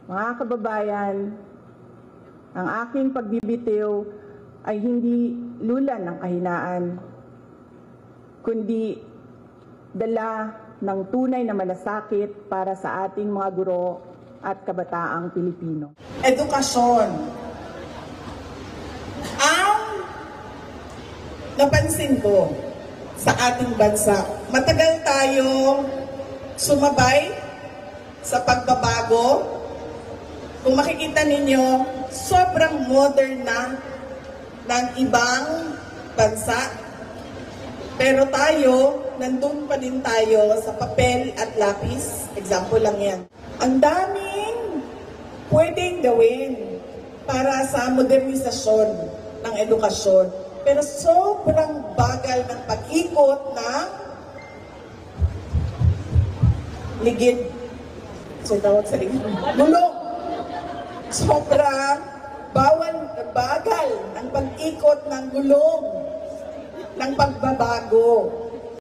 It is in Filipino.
Mga kababayan, ang aking pagbibitiw ay hindi lulan ng kahinaan, kundi dala ng tunay na malasakit para sa ating mga guro at kabataang Pilipino. Edukasyon. Ang napansin ko sa ating bansa, matagal tayong sumabay sa pagbabago. Kung makikita ninyo, sobrang modern na ng ibang bansa. Pero tayo, nandun pa din tayo sa papel at lapis. Example lang yan. Ang daming pwedeng gawin para sa modernisasyon ng edukasyon. Pero sobrang bagal ng pag-ikot ng ligid. So, tawag sa ligid. Bulok. Sobrang bagal ng pag-ikot ng gulong ng pagbabago.